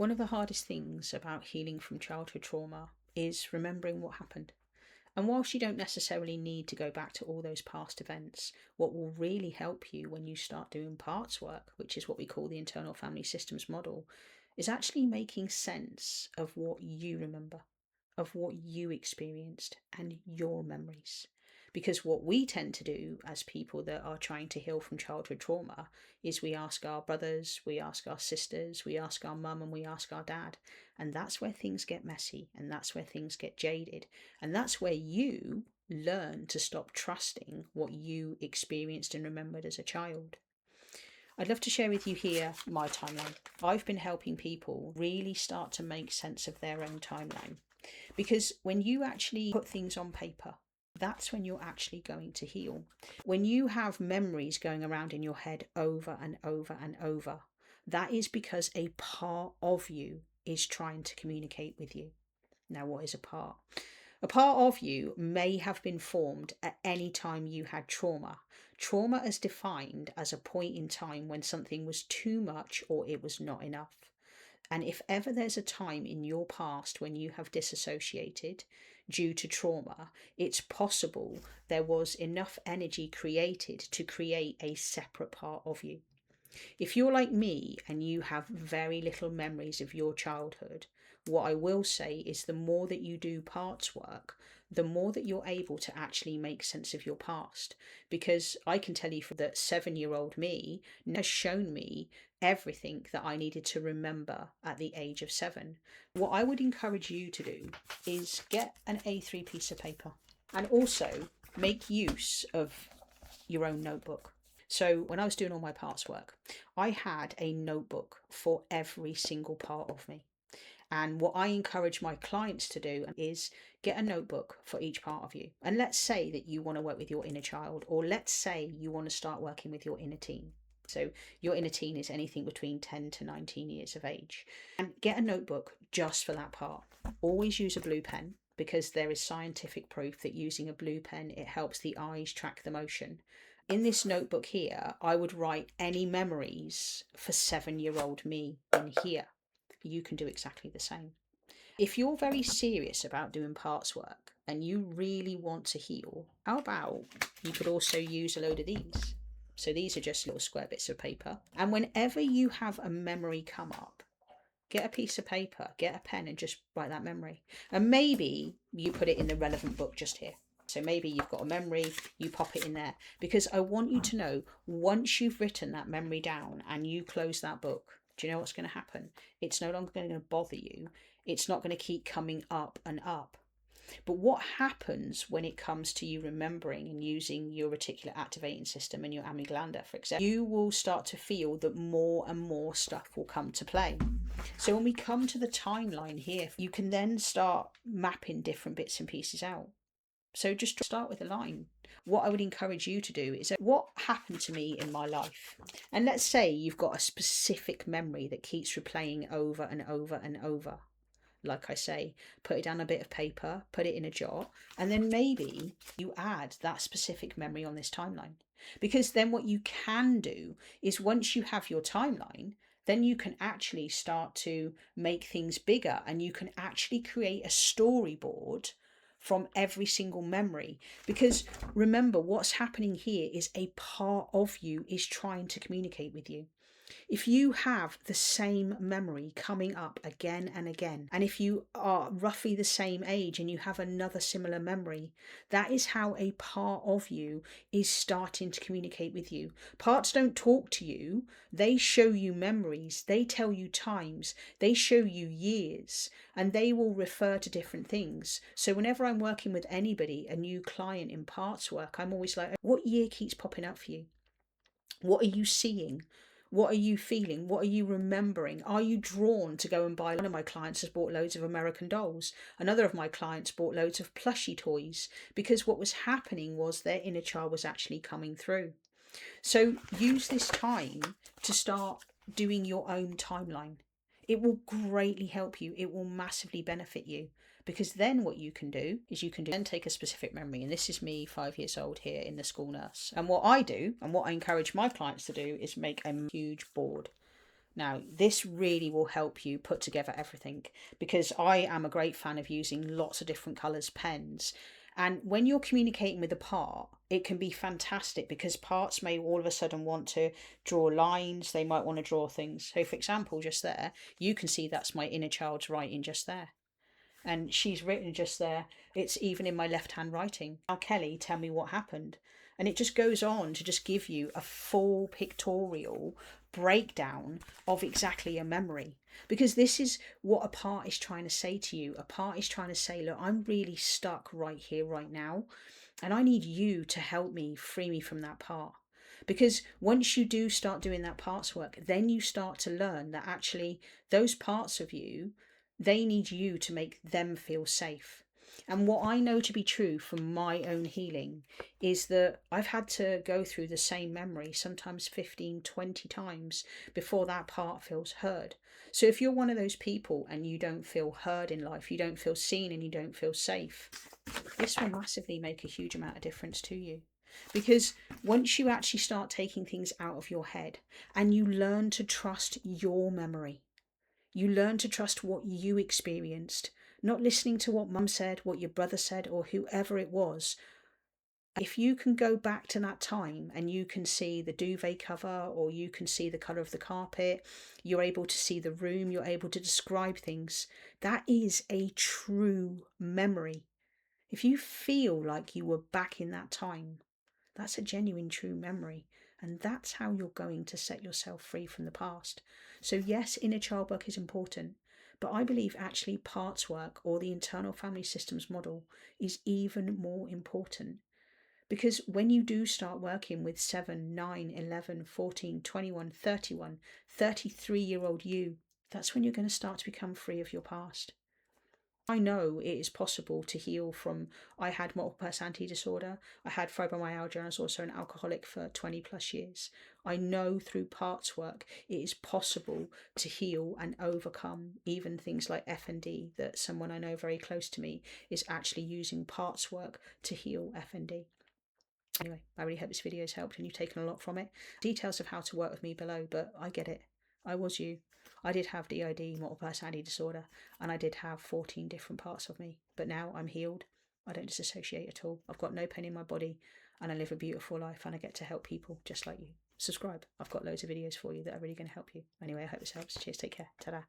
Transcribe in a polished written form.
One of the hardest things about healing from childhood trauma is remembering what happened. And whilst you don't necessarily need to go back to all those past events, what will really help you when you start doing parts work, which is what we call the internal family systems model, is actually making sense of what you remember, of what you experienced, and your memories. Because what we tend to do as people that are trying to heal from childhood trauma is we ask our brothers, we ask our sisters, we ask our mum, and we ask our dad. And that's where things get messy, and that's where things get jaded. And that's where you learn to stop trusting what you experienced and remembered as a child. I'd love to share with you here my timeline. I've been helping people really start to make sense of their own timeline. Because when you actually put things on paper, that's when you're actually going to heal. When you have memories going around in your head over and over and over, that is because a part of you is trying to communicate with you. Now, what is a part? A part of you may have been formed at any time you had trauma. Trauma is defined as a point in time when something was too much or it was not enough. And if ever there's a time in your past when you have disassociated due to trauma, it's possible there was enough energy created to create a separate part of you. If you're like me and you have very little memories of your childhood, what I will say is the more that you do parts work, the more that you're able to actually make sense of your past. Because I can tell you that 7-year-old me has shown me everything that I needed to remember at the age of 7. What I would encourage you to do is get an A3 piece of paper and also make use of your own notebook. So when I was doing all my parts work, I had a notebook for every single part of me. And what I encourage my clients to do is get a notebook for each part of you. And let's say that you want to work with your inner child, or let's say you want to start working with your inner teen. So your inner teen is anything between 10 to 19 years of age. And get a notebook just for that part. Always use a blue pen, because there is scientific proof that using a blue pen, it helps the eyes track the motion. In this notebook here, I would write any memories for 7-year-old me in here. You can do exactly the same. If you're very serious about doing parts work and you really want to heal, how about you could also use a load of these? So these are just little square bits of paper. And whenever you have a memory come up, get a piece of paper, get a pen, and just write that memory. And maybe you put it in the relevant book just here. So maybe you've got a memory, you pop it in there. Because I want you to know, once you've written that memory down and you close that book, do you know what's going to happen? It's no longer going to bother you. It's not going to keep coming up and up. But what happens when it comes to you remembering and using your reticular activating system and your amygdala, for example, you will start to feel that more and more stuff will come to play. So when we come to the timeline here, you can then start mapping different bits and pieces out. So just start with a line. What I would encourage you to do is, what happened to me in my life? And let's say you've got a specific memory that keeps replaying over and over and over. Like I say, put it down a bit of paper, put it in a jar, and then maybe you add that specific memory on this timeline. Because then what you can do is, once you have your timeline, then you can actually start to make things bigger, and you can actually create a storyboard from every single memory. Because remember, what's happening here is a part of you is trying to communicate with you. If you have the same memory coming up again and again, and if you are roughly the same age and you have another similar memory, that is how a part of you is starting to communicate with you. Parts don't talk to you. They show you memories. They tell you times. They show you years, and they will refer to different things. So whenever I'm working with anybody, a new client in parts work, I'm always like, what year keeps popping up for you? What are you seeing? What are you feeling? What are you remembering? Are you drawn to go and buy? One of my clients has bought loads of American dolls. Another of my clients bought loads of plushie toys, because what was happening was their inner child was actually coming through. So use this time to start doing your own timeline. It will greatly help you. It will massively benefit you. Because then what you can do is then take a specific memory. And this is me, 5 years old, here in the school nurse. And what I do, and what I encourage my clients to do, is make a huge board. Now, this really will help you put together everything, because I am a great fan of using lots of different colours pens. And when you're communicating with a part, it can be fantastic because parts may all of a sudden want to draw lines, they might want to draw things. So, for example, just there, you can see that's my inner child's writing just there. And she's written just there, it's even in my left hand writing. Now, Kelly, tell me what happened. And it just goes on to just give you a full pictorial breakdown of exactly a memory. Because this is what a part is trying to say to you. A part is trying to say, look, I'm really stuck right here, right now. And I need you to help me free me from that part. Because once you do start doing that parts work, then you start to learn that actually those parts of you, they need you to make them feel safe. And what I know to be true from my own healing is that I've had to go through the same memory sometimes 15, 20 times before that part feels heard. So if you're one of those people and you don't feel heard in life, you don't feel seen and you don't feel safe, this will massively make a huge amount of difference to you. Because once you actually start taking things out of your head and you learn to trust your memory, you learn to trust what you experienced, not listening to what mum said, what your brother said, or whoever it was. If you can go back to that time and you can see the duvet cover or you can see the colour of the carpet, you're able to see the room, you're able to describe things, that is a true memory. If you feel like you were back in that time, that's a genuine, true memory. And that's how you're going to set yourself free from the past. So, yes, inner child work is important, but I believe actually parts work or the internal family systems model is even more important. Because when you do start working with 7, 9, 11, 14, 21, 31, 33-year-old you, that's when you're going to start to become free of your past. I know it is possible to heal from. I had multiple personality disorder, I had fibromyalgia, and I was also an alcoholic for 20 plus years. I know through parts work it is possible to heal and overcome even things like FND, that someone I know very close to me is actually using parts work to heal FND. Anyway, I really hope this video has helped and you've taken a lot from it. Details of how to work with me below, but I get it. I was you. I did have DID, multiple personality disorder, and I did have 14 different parts of me. But now I'm healed. I don't disassociate at all. I've got no pain in my body, and I live a beautiful life, and I get to help people just like you. Subscribe. I've got loads of videos for you that are really going to help you. Anyway, I hope this helps. Cheers. Take care. Ta-da.